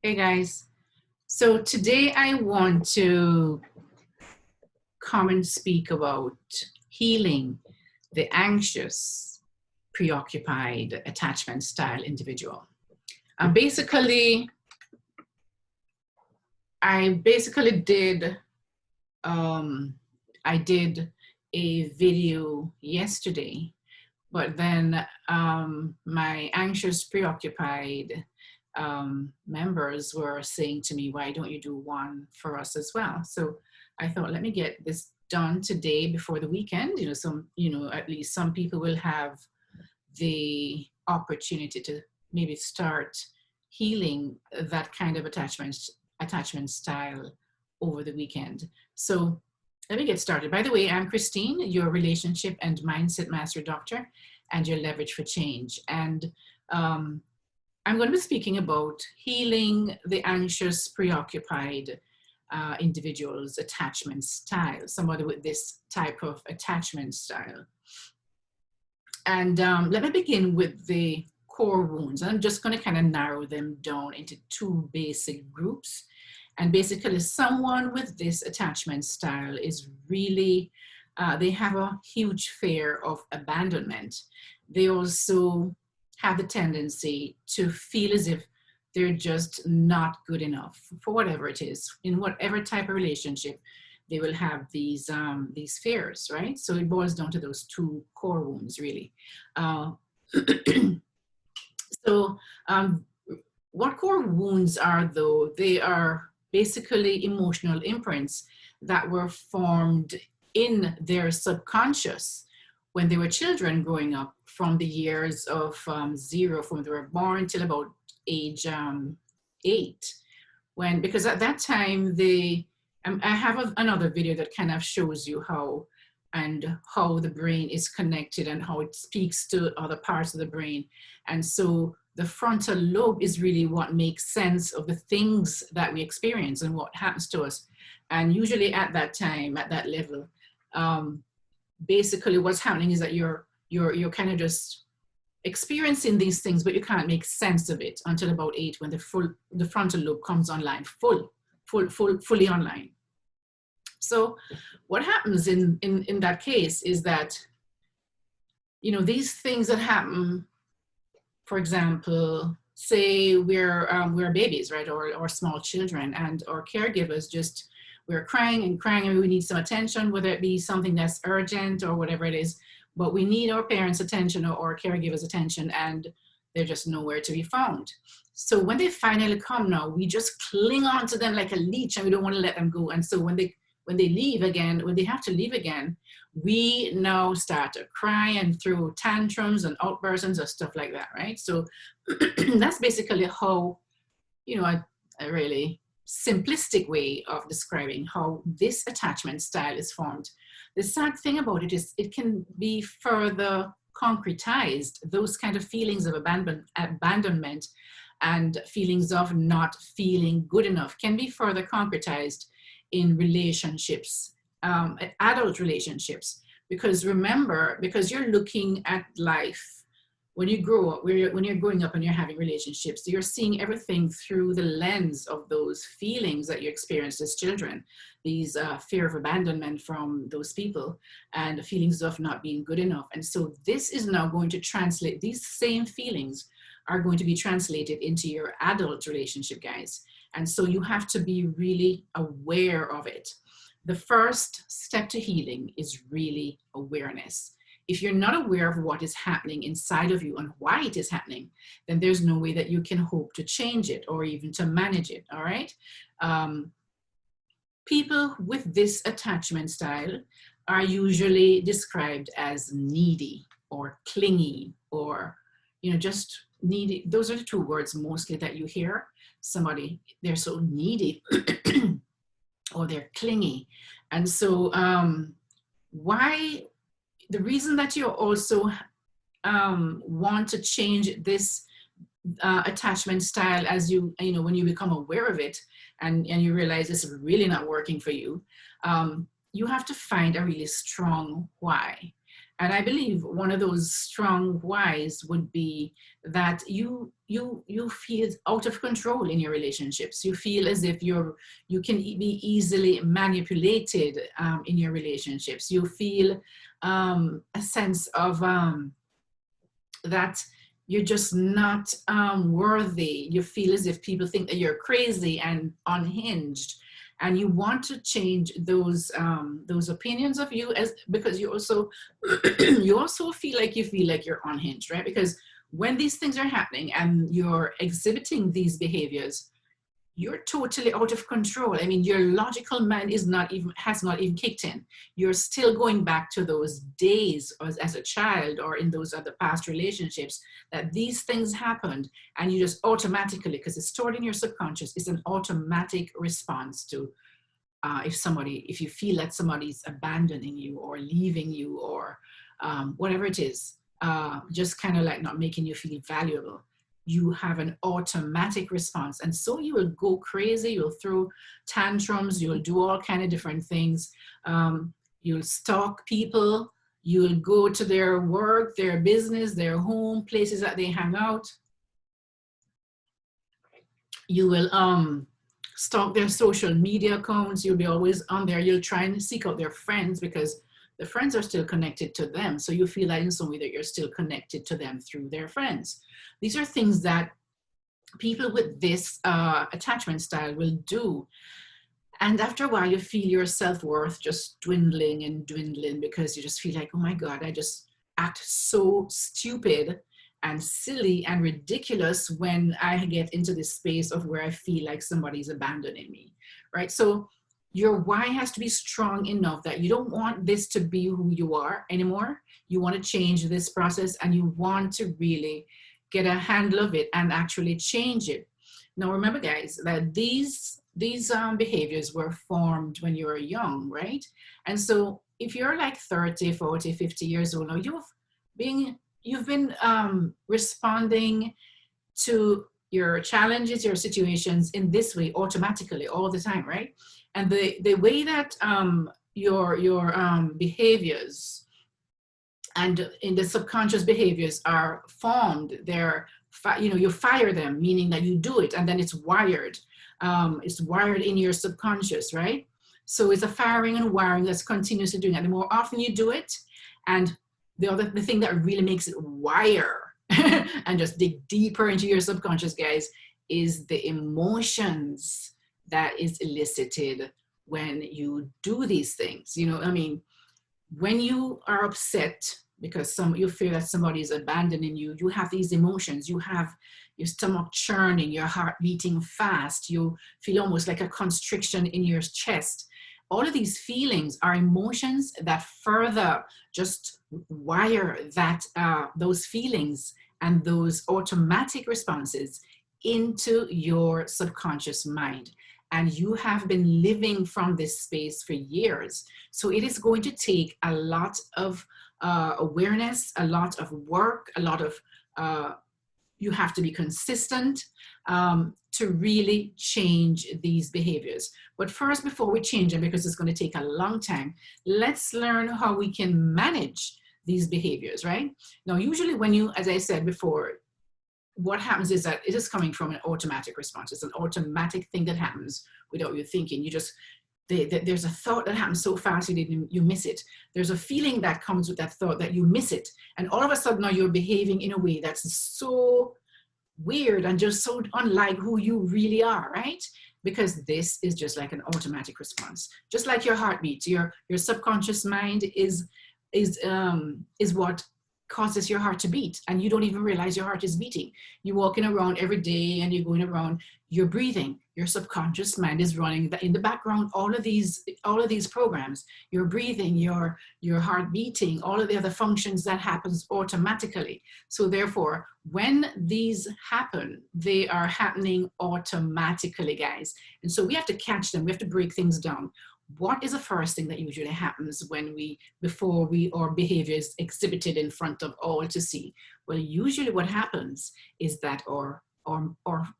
Hey guys, so today I want to come and speak about healing the anxious, preoccupied, attachment style individual. Basically, I basically did I did a video yesterday, but then my anxious, preoccupied members were saying to me, why don't you do one for us as well? So I thought, let me get this done today before the weekend. At least some people will have the opportunity to maybe start healing that kind of attachment style over the weekend. So let me get started. By the way, I'm Christine, your relationship and mindset master doctor and your leverage for change. And I'm going to be speaking about healing the anxious, preoccupied individual's attachment style, somebody with this type of attachment style. And let me begin with the core wounds. I'm just going to kind of narrow them down into two basic groups. And basically, someone with this attachment style is really, they have a huge fear of abandonment. They also have the tendency to feel as if they're just not good enough for whatever it is. In whatever type of relationship, they will have these fears, right? So it boils down to those two core wounds, really. What core wounds are, though? They are basically emotional imprints that were formed in their subconscious when they were children growing up, from the years of 0, from they were born till about age 8. Because at that time, I have another video that kind of shows you how the brain is connected and how it speaks to other parts of the brain. And so the frontal lobe is really what makes sense of the things that we experience and what happens to us. And usually at that time, at that level, basically what's happening is that you're kind of just experiencing these things, but you can't make sense of it until about 8, when the frontal lobe comes online, fully online. So what happens in that case is that, these things that happen, for example, say we're babies, right, or small children, and our caregivers we're crying and we need some attention, whether it be something that's urgent or whatever it is, but we need our parents' attention or caregivers' attention, and they're just nowhere to be found. So when they finally come now, we just cling on to them like a leech, and we don't want to let them go. And so when they leave again, when they have to leave again, we now start to cry and throw tantrums and outbursts and stuff like that, right? So that's basically how, a really simplistic way of describing how this attachment style is formed. The sad thing about it is it can be further concretized. Those kind of feelings of abandonment and feelings of not feeling good enough can be further concretized in relationships, adult relationships. Because remember, because you're looking at life, when you grow up, when you're growing up and you're having relationships, you're seeing everything through the lens of those feelings that you experienced as children, these fear of abandonment from those people and the feelings of not being good enough. And so this is now going to translate, these same feelings are going to be translated into your adult relationship, guys. And so you have to be really aware of it. The first step to healing is really awareness. If you're not aware of what is happening inside of you and why it is happening, then there's no way that you can hope to change it or even to manage it, all right? People with this attachment style are usually described as needy or clingy or, just needy. Those are the two words mostly that you hear. Somebody, they're so needy or they're clingy. And so the reason that you also want to change this attachment style as when you become aware of it and you realize it's really not working for you, you have to find a really strong why. And I believe one of those strong whys would be that you feel out of control in your relationships. You feel as if you can be easily manipulated in your relationships. You feel a sense of that you're just not worthy. You feel as if people think that you're crazy and unhinged, and you want to change those opinions of you, as because you also you also feel like you're unhinged, right? Because when these things are happening and you're exhibiting these behaviors, you're totally out of control. I mean, your logical mind has not even kicked in. You're still going back to those days as a child or in those other past relationships that these things happened, and you just automatically, because it's stored in your subconscious, it's an automatic response to if you feel that somebody's abandoning you or leaving you or whatever it is, just kind of like not making you feel valuable. You have an automatic response. And so you will go crazy, you'll throw tantrums, you'll do all kind of different things. You'll stalk people, you'll go to their work, their business, their home, places that they hang out. You will stalk their social media accounts. You'll be always on there. You'll try and seek out their friends because the friends are still connected to them. So you feel that in some way that you're still connected to them through their friends. These are things that people with this attachment style will do. And after a while, you feel your self-worth just dwindling and dwindling because you just feel like, oh my God, I just act so stupid and silly and ridiculous when I get into this space of where I feel like somebody's abandoning me, right? So your why has to be strong enough that you don't want this to be who you are anymore. You want to change this process and you want to really get a handle of it and actually change it. Now, remember, guys, that these behaviors were formed when you were young, right? And so if you're like 30, 40, 50 years old now, you've been responding to your challenges, your situations in this way automatically all the time, right? And the way that your behaviors and in the subconscious behaviors are formed, you fire them, meaning that you do it and then it's wired in your subconscious, right? So it's a firing and wiring that's continuously doing it. The more often you do it, and the thing that really makes it wire and just dig deeper into your subconscious, guys, is the emotions that is elicited when you do these things. You know, I mean, when you are upset because you feel that somebody is abandoning you, you have these emotions. You have your stomach churning, your heart beating fast. You feel almost like a constriction in your chest. All of these feelings are emotions that further just wire those feelings and those automatic responses into your subconscious mind. And you have been living from this space for years. So it is going to take a lot of awareness, a lot of work, a lot of, you have to be consistent to really change these behaviors. But first, before we change them, because it's going to take a long time, let's learn how we can manage these behaviors, right? Now, usually when you, as I said before, what happens is that it is coming from an automatic response. It's an automatic thing that happens without you thinking. You just, there's a thought that happens so fast you miss it. There's a feeling that comes with that thought that you miss it. And all of a sudden now you're behaving in a way that's so weird and just so unlike who you really are, right? Because this is just like an automatic response. Just like your heartbeat, your subconscious mind is what causes your heart to beat, and you don't even realize your heart is beating. You're walking around every day and you're going around, you're breathing. Your subconscious mind is running in the background, all of these programs. You're breathing, your heart beating, all of the other functions that happens automatically. So therefore, when these happen, they are happening automatically, guys. And so we have to catch them. We have to break things down. What is the first thing that usually happens before our behavior is exhibited in front of all to see? Well, usually what happens is that or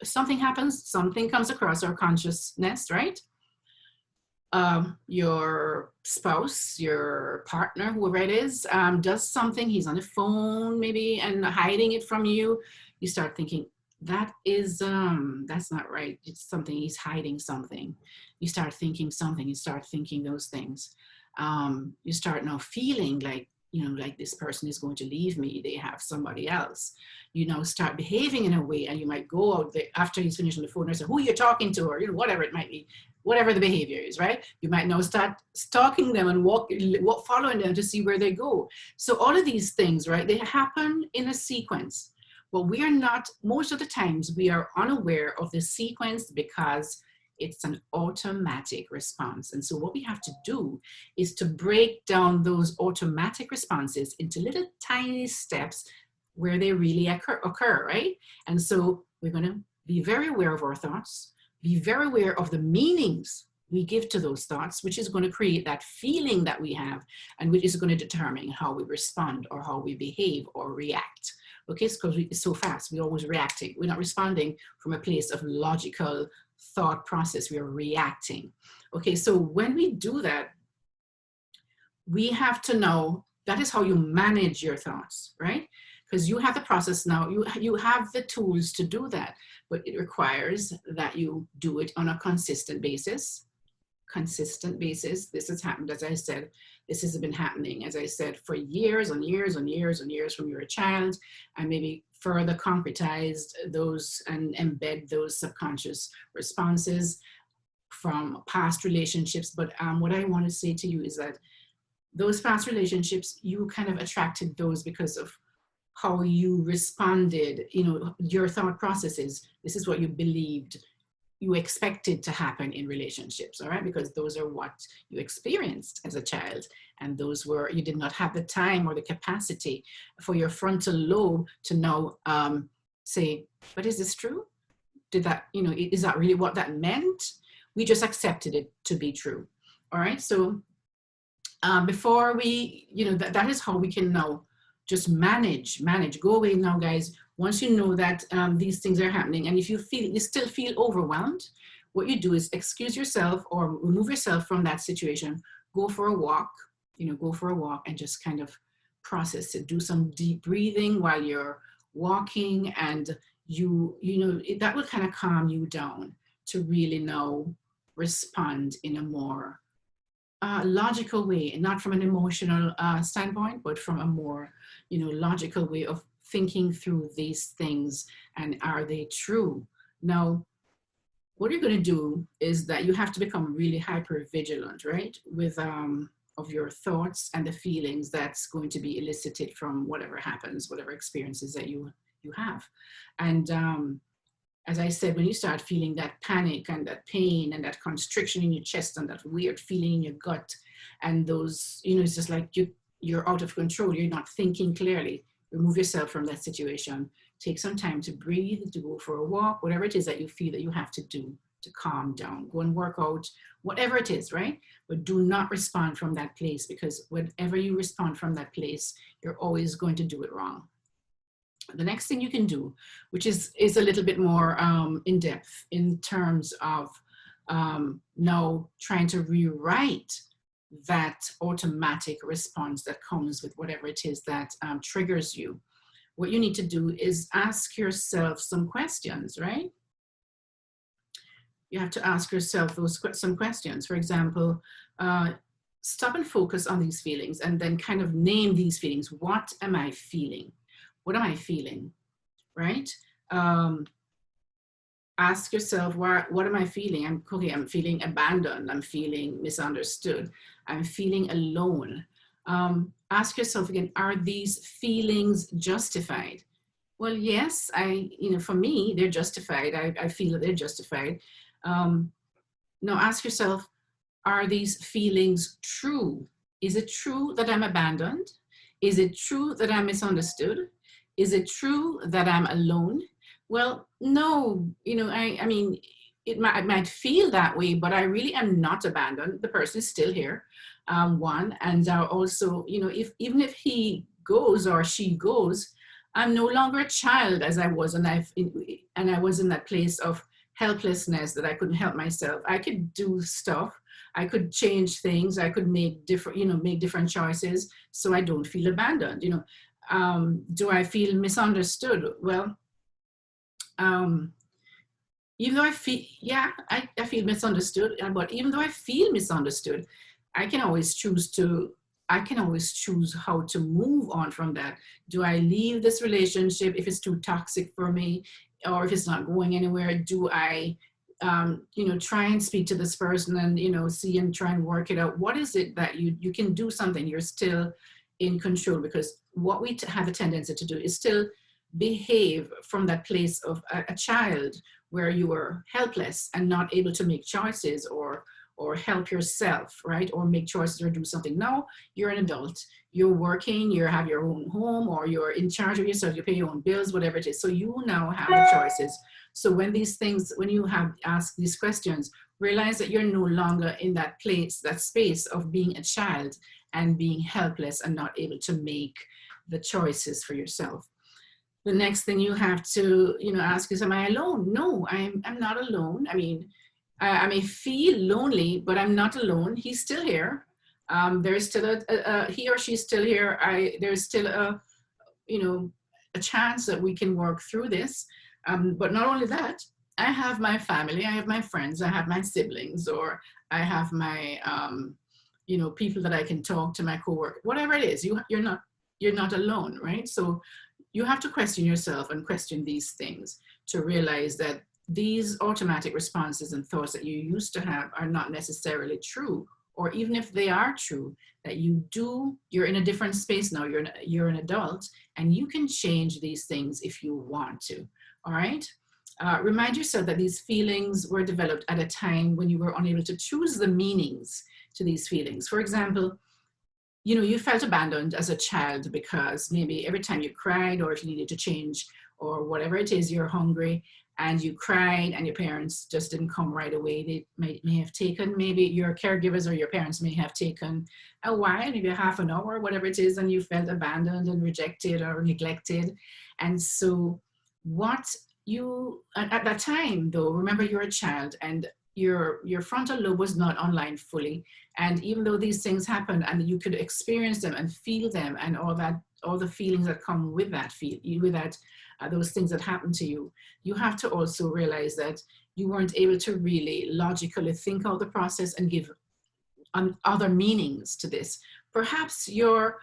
something happens, something comes across our consciousness, right? your spouse, your partner, whoever it is, does something, he's on the phone maybe and hiding it from you, you start thinking, that's not right. It's something, he's hiding something. You start thinking something, you start thinking those things. You start now feeling like, like this person is going to leave me. They have somebody else. You now start behaving in a way, and you might go out there after he's finished on the phone and say, who are you talking to? Or, whatever it might be, whatever the behavior is, right? You might now start stalking them and following them to see where they go. So all of these things, right, they happen in a sequence. But we are not, most of the times, we are unaware of the sequence because it's an automatic response. And so what we have to do is to break down those automatic responses into little tiny steps where they really occur, right? And so we're going to be very aware of our thoughts, be very aware of the meanings we give to those thoughts, which is going to create that feeling that we have, and which is going to determine how we respond or how we behave or react. Okay, because it's so fast, we're always reacting. We're not responding from a place of logical thought process, we are reacting. Okay, so when we do that, we have to know that is how you manage your thoughts, right? Because you have the process now, you have the tools to do that, but it requires that you do it on a consistent basis. This has happened, as I said, this has been happening, as I said, for years and years and years and years from you were a child, and maybe further concretized those and embed those subconscious responses from past relationships. But what I want to say to you is that those past relationships, you kind of attracted those because of how you responded, your thought processes. This is what you believed you expected to happen in relationships, all right? Because those are what you experienced as a child. And those were, you did not have the time or the capacity for your frontal lobe to now say, but is this true? Did that, is that really what that meant? We just accepted it to be true, all right? So before we, that is how we can now just manage, go away now, guys. Once you know that these things are happening, and if you still feel overwhelmed, what you do is excuse yourself or remove yourself from that situation, go for a walk, and just kind of process it. Do some deep breathing while you're walking, and that will kind of calm you down to really now respond in a more logical way, and not from an emotional standpoint, but from a more, logical way of thinking through these things, and are they true? Now, what you're going to do is that you have to become really hyper vigilant, right? With of your thoughts and the feelings that's going to be elicited from whatever happens, whatever experiences that you have. And as I said, when you start feeling that panic and that pain and that constriction in your chest and that weird feeling in your gut, and those, it's just like you're out of control, you're not thinking clearly, remove yourself from that situation. Take some time to breathe, to go for a walk, whatever it is that you feel that you have to do to calm down. Go and work out, whatever it is, right? But do not respond from that place, because whenever you respond from that place, you're always going to do it wrong. The next thing you can do, which is a little bit more in depth in terms of now trying to rewrite that automatic response that comes with whatever it is that triggers you. What you need to do is ask yourself some questions, right? You have to ask yourself some questions. For example, stop and focus on these feelings, and then kind of name these feelings. What am I feeling? What am I feeling, right? Ask yourself, what am I feeling? I'm feeling abandoned. I'm feeling misunderstood. I'm feeling alone. Ask yourself again, are these feelings justified? Well, yes, for me, they're justified. I feel that they're justified. Now ask yourself, are these feelings true? Is it true that I'm abandoned? Is it true that I'm misunderstood? Is it true that I'm alone? Well, no, I mean, it might feel that way, but I really am not abandoned. The person is still here, one. And also, even if he goes or she goes, I'm no longer a child as I was, and I was in that place of helplessness, that I couldn't help myself. I could do stuff. I could change things. I could make different, make different choices so I don't feel abandoned. Do I feel misunderstood? Well, even though I feel, yeah, I feel misunderstood, but even though I feel misunderstood, I can always choose how to move on from that. Do I leave this relationship if it's too toxic for me, or if it's not going anywhere? Do I, try and speak to this person and, see and try and work it out? What is it that you can do something? You're still in control, because what we have a tendency to do is still behave from that place of a child where you were helpless and not able to make choices or help yourself, right? Or make choices or do something. Now you're an adult, you're working, you have your own home, or you're in charge of yourself, you pay your own bills, whatever it is. So you now have the choices. So when you have asked these questions, realize that you're no longer in that place, that space of being a child and being helpless and not able to make the choices for yourself. The next thing you have to, ask is, am I alone? No, I'm not alone. I mean, I may feel lonely, but I'm not alone. He's still here. There's still he or she's still here. There's still a chance that we can work through this. But not only that, I have my family, I have my friends, I have my siblings, or I have my, people that I can talk to, my coworker, whatever it is. You're not alone, right? So you have to question yourself and question these things to realize that these automatic responses and thoughts that you used to have are not necessarily true, or even if they are true, that you're in a different space now, you're an adult, and you can change these things if you want to, all right? Remind yourself that these feelings were developed at a time when you were unable to choose the meanings to these feelings. For example, you felt abandoned as a child because maybe every time you cried, or if you needed to change, or whatever it is, you're hungry and you cried and your parents just didn't come right away. They may have taken, maybe your caregivers or your parents may have taken a while, maybe half an hour, whatever it is, and you felt abandoned and rejected or neglected. And so at that time though, remember you're a child and your frontal lobe was not online fully. And even though these things happen and you could experience them and feel them and all the feelings that come with that, those things that happen to you, you have to also realize that you weren't able to really logically think out the process and give other meanings to this. Perhaps your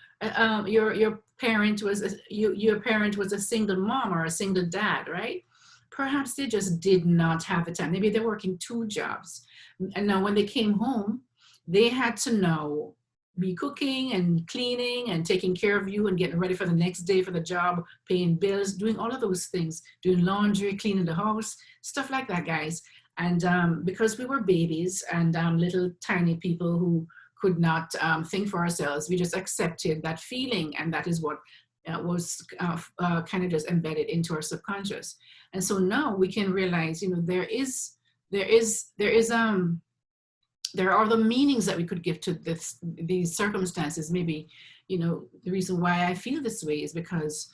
parent was a single mom or a single dad, right? Perhaps they just did not have the time. Maybe they're working 2 jobs. And now when they came home, they had to now be cooking and cleaning and taking care of you and getting ready for the next day for the job, paying bills, doing all of those things, doing laundry, cleaning the house, stuff like that, guys. And because we were babies and little tiny people who could not think for ourselves, we just accepted that feeling, and that is what was kind of just embedded into our subconscious. And so now we can realize, there are the meanings that we could give to these circumstances. Maybe, the reason why I feel this way is because,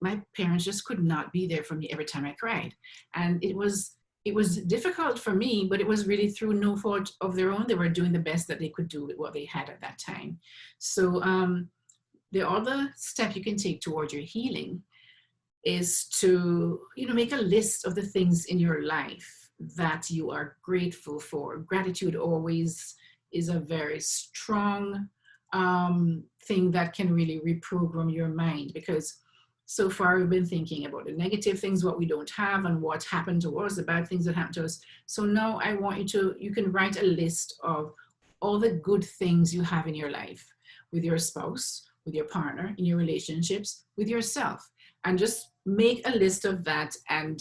my parents just could not be there for me every time I cried. And it was difficult for me, but it was really through no fault of their own. They were doing the best that they could do with what they had at that time. So the other step you can take toward your healing is to, make a list of the things in your life that you are grateful for. Gratitude always is a very strong thing that can really reprogram your mind, because so far we've been thinking about the negative things, what we don't have and what happened to us, the bad things that happened to us. So now I want you can write a list of all the good things you have in your life, with your spouse, with your partner, in your relationships, with yourself, and just make a list of that. And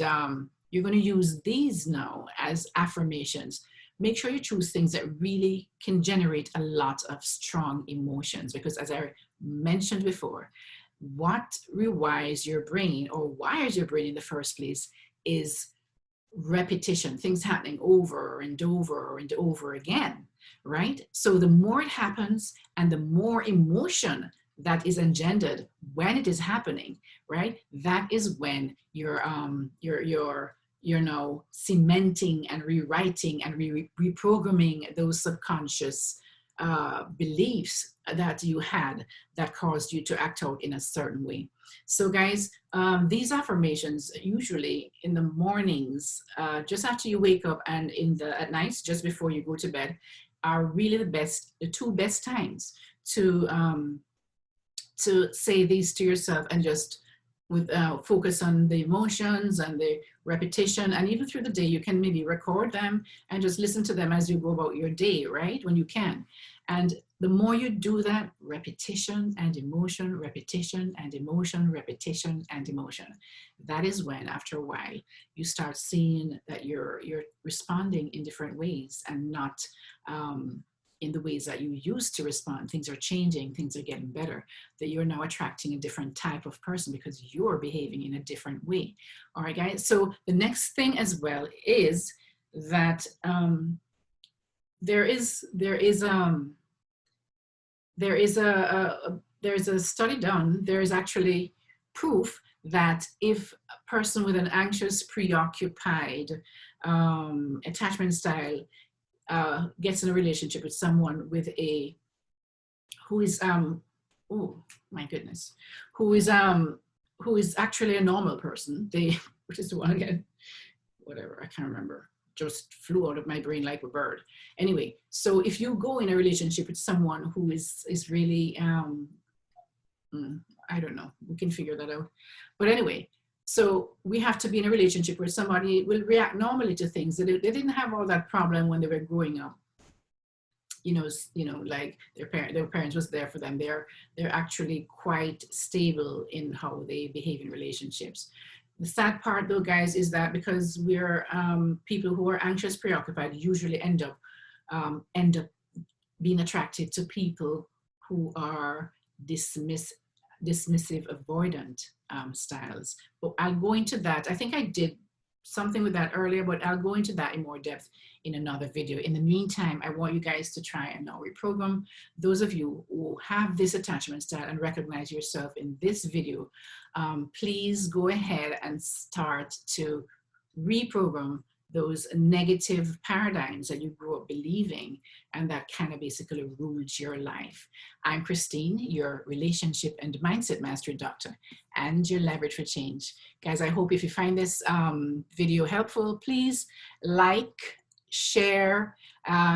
you're going to use these now as affirmations. Make sure you choose things that really can generate a lot of strong emotions, because as I mentioned before, what rewires your brain or wires your brain in the first place is repetition, things happening over and over and over again, right? So the more it happens and the more emotion that is engendered when it is happening, right? That is when your you're now cementing and rewriting and reprogramming those subconscious beliefs that you had that caused you to act out in a certain way. So guys, these affirmations usually in the mornings, just after you wake up, and at night, just before you go to bed, are really the two best times to say these to yourself, and just focus on the emotions and the repetition. And even through the day, you can maybe record them and just listen to them as you go about your day, right? When you can. And the more you do that, repetition and emotion, repetition and emotion, repetition and emotion, that is when, after a while, you start seeing that you're responding in different ways, and not in the ways that you used to respond. Things are changing, things are getting better, that you're now attracting a different type of person because you're behaving in a different way. All right, guys. So the next thing as well is that there is a study done. There is actually proof that if a person with an anxious, preoccupied attachment style gets in a relationship with someone with who is oh my goodness, who is actually a normal person, which is the one again, whatever, I can't remember, just flew out of my brain like a bird. Anyway, so if you go in a relationship with someone who is really I don't know, we can figure that out. But anyway, so we have to be in a relationship where somebody will react normally to things. They didn't have all that problem when they were growing up. You know, like their parents was there for them. They're actually quite stable in how they behave in relationships. The sad part though, guys, is that because we're people who are anxious, preoccupied, usually end up being attracted to people who are dismissive, avoidant styles. But I'll go into that. I think I did something with that earlier, but I'll go into that in more depth in another video. In the meantime, I want you guys to try and now reprogram. Those of you who have this attachment style and recognize yourself in this video, please go ahead and start to reprogram those negative paradigms that you grew up believing, and that kind of basically ruled your life. I'm Christine, your relationship and mindset mastery doctor, and your leverage for change. Guys, I hope if you find this video helpful, please like, share,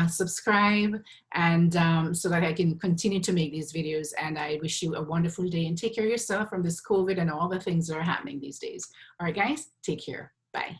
subscribe, and so that I can continue to make these videos. And I wish you a wonderful day, and take care of yourself from this COVID and all the things that are happening these days. All right, guys, take care. Bye.